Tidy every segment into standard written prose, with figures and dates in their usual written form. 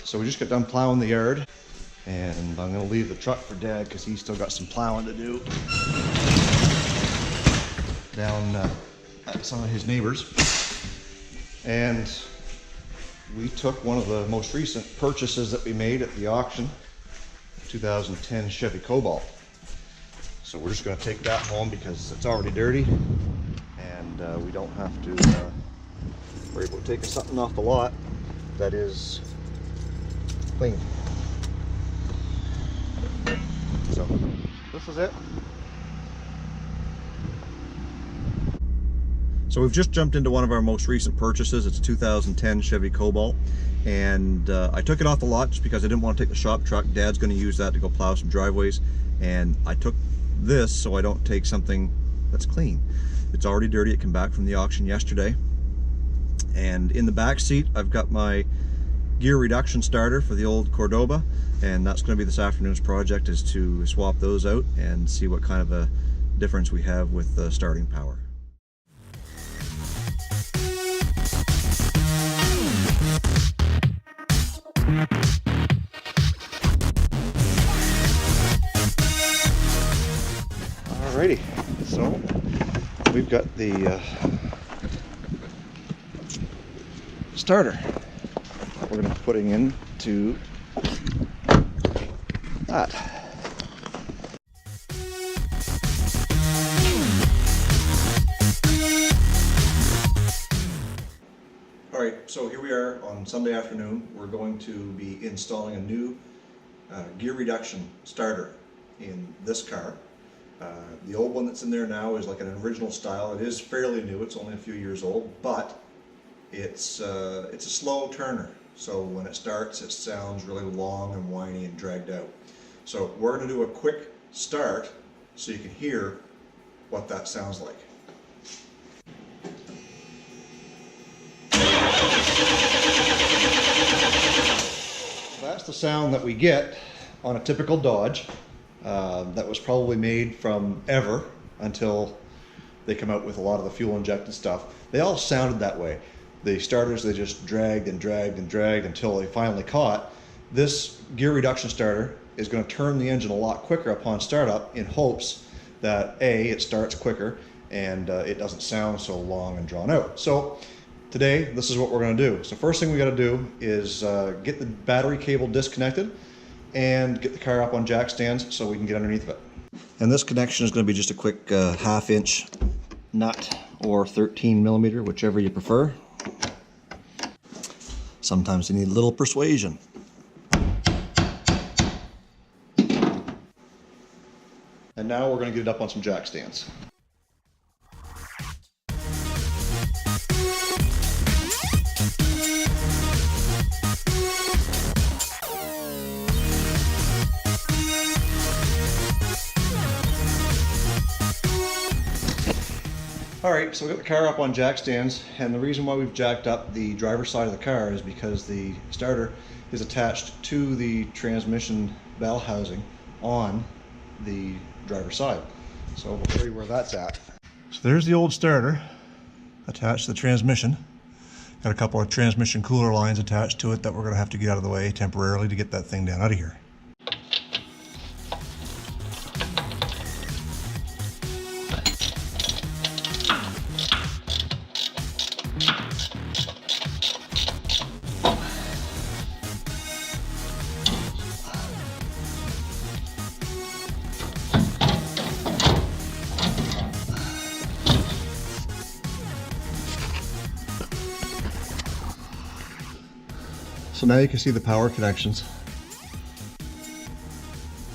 So we just got done plowing the yard, and I'm going to leave the truck for Dad because he's still got some plowing to do down at some of his neighbors. And we took one of the most recent purchases that we made at the auction, 2010 Chevy Cobalt. So we're just going to take that home because it's already dirty, and we don't have to worry about taking something off the lot that is clean. So this is it. So we've just jumped into one of our most recent purchases. It's a 2010 Chevy Cobalt, and I took it off the lot just because I didn't want to take the shop truck. Dad's going to use that to go plow some driveways, and I took this so I don't take something that's clean. It's already dirty. It came back from the auction yesterday, and in the back seat I've got my gear reduction starter for the old Cordoba, and that's going to be this afternoon's project, is to swap those out and see what kind of a difference we have with the starting power. Alrighty, so we've got the starter we're going to be putting into that. Alright, so here we are on Sunday afternoon. We're going to be installing a new gear reduction starter in this car. The old one that's in there now is like an original style. It is fairly new, it's only a few years old, but it's a slow turner. So when it starts, it sounds really long and whiny and dragged out. So we're going to do a quick start so you can hear what that sounds like. That's the sound that we get on a typical Dodge. That was probably made from ever until they come out with a lot of the fuel injected stuff. They all sounded that way. The starters, they just dragged and dragged and dragged until they finally caught. This gear reduction starter is going to turn the engine a lot quicker upon startup, in hopes that A, it starts quicker and it doesn't sound so long and drawn out. So today, this is what we're going to do. So first thing we got to do is get the battery cable disconnected and get the car up on jack stands so we can get underneath of it. And this connection is going to be just a quick 1/2 inch nut or 13 millimeter, whichever you prefer. Sometimes you need a little persuasion. And now we're going to get it up on some jack stands. Alright, so we got the car up on jack stands, and the reason why we've jacked up the driver's side of the car is because the starter is attached to the transmission bell housing on the driver's side. So we'll show you where that's at. So there's the old starter attached to the transmission. Got a couple of transmission cooler lines attached to it that we're going to have to get out of the way temporarily to get that thing down out of here. So now you can see the power connections,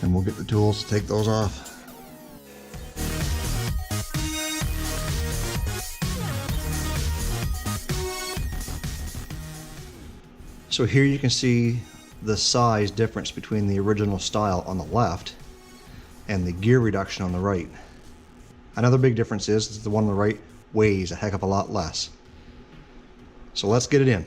and we'll get the tools to take those off. So here you can see the size difference between the original style on the left and the gear reduction on the right. Another big difference is the one on the right weighs a heck of a lot less. So let's get it in.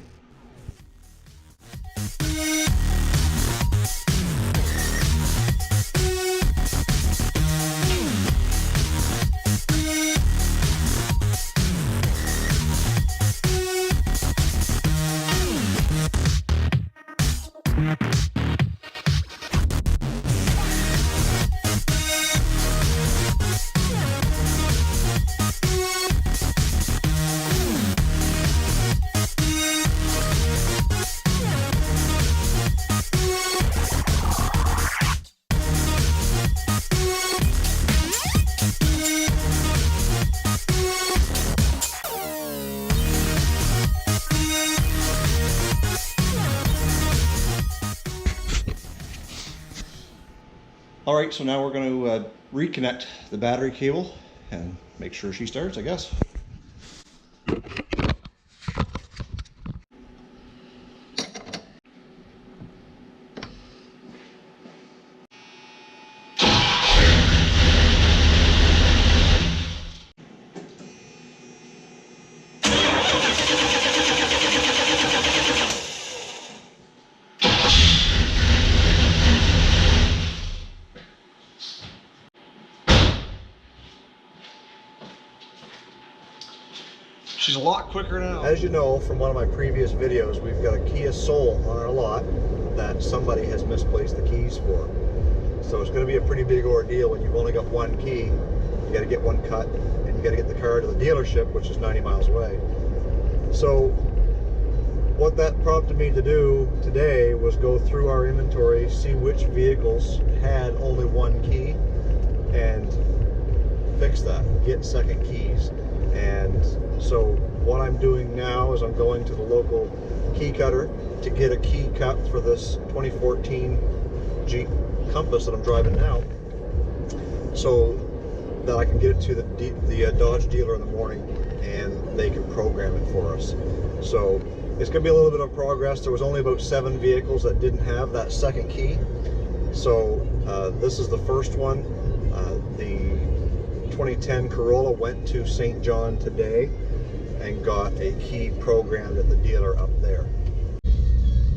All right, so now we're going to reconnect the battery cable and make sure she starts, I guess. She's a lot quicker now. As you know from one of my previous videos, we've got a Kia Soul on our lot that somebody has misplaced the keys for. So it's going to be a pretty big ordeal when you've only got one key. You got to get one cut, and you got to get the car to the dealership, which is 90 miles away. So what that prompted me to do today was go through our inventory, see which vehicles had only one key, and fix that, get second keys. And so what I'm doing now is I'm going to the local key cutter to get a key cut for this 2014 Jeep Compass that I'm driving now, so that I can get it to the Dodge dealer in the morning and they can program it for us. So it's going to be a little bit of progress. There was only about 7 vehicles that didn't have that second key. So this is the first one. The 2010 Corolla went to St. John today and got a key programmed at the dealer up there.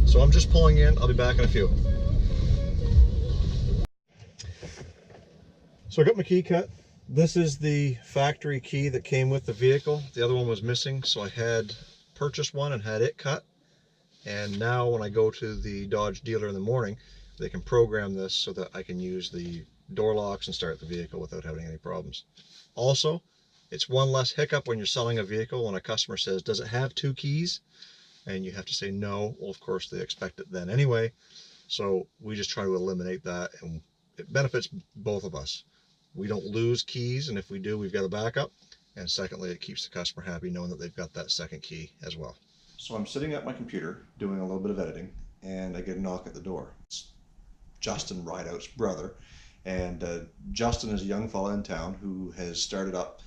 So I'm just pulling in. I'll be back in a few. So I got my key cut. This is the factory key that came with the vehicle. The other one was missing, so I had purchased one and had it cut. And now when I go to the Dodge dealer in the morning, they can program this so that I can use the door locks and start the vehicle without having any problems. Also, it's one less hiccup when you're selling a vehicle when a customer says, does it have 2 keys? And you have to say no. Well, of course, they expect it then anyway. So we just try to eliminate that, and it benefits both of us. We don't lose keys, and if we do, we've got a backup. And secondly, it keeps the customer happy knowing that they've got that second key as well. So I'm sitting at my computer doing a little bit of editing, and I get a knock at the door. It's Justin Rideout's brother. And Justin is a young fella in town who has started up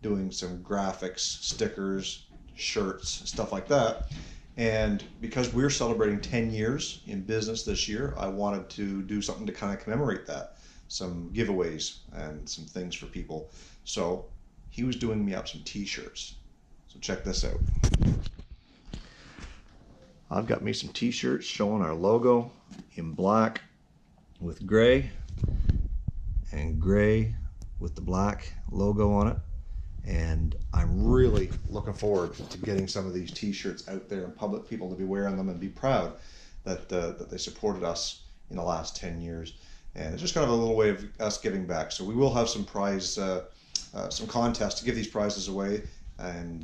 doing some graphics, stickers, shirts, stuff like that. And because we're celebrating 10 years in business this year, I wanted to do something to kind of commemorate that. Some giveaways and some things for people. So he was doing me up some t-shirts. So check this out. I've got me some t-shirts showing our logo in black with gray, and gray with the black logo on it. And I'm really looking forward to getting some of these t-shirts out there in public, people to be wearing them and be proud that that they supported us in the last 10 years. And it's just kind of a little way of us giving back. So we will have some some contests to give these prizes away, and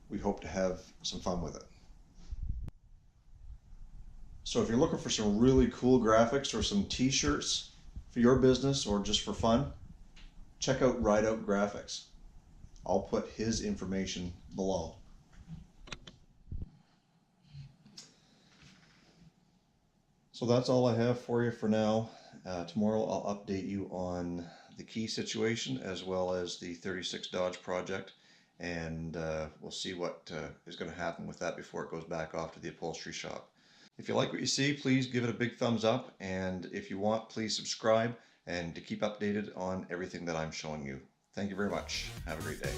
we hope to have some fun with it. So if you're looking for some really cool graphics or some t-shirts for your business or just for fun, check out Rideout Graphics. I'll put his information below. So that's all I have for you for now. Tomorrow I'll update you on the key situation as well as the 36 Dodge project, and we'll see what is going to happen with that before it goes back off to the upholstery shop. If you like what you see, please give it a big thumbs up, and if you want, please subscribe and to keep updated on everything that I'm showing you. Thank you very much. Have a great day.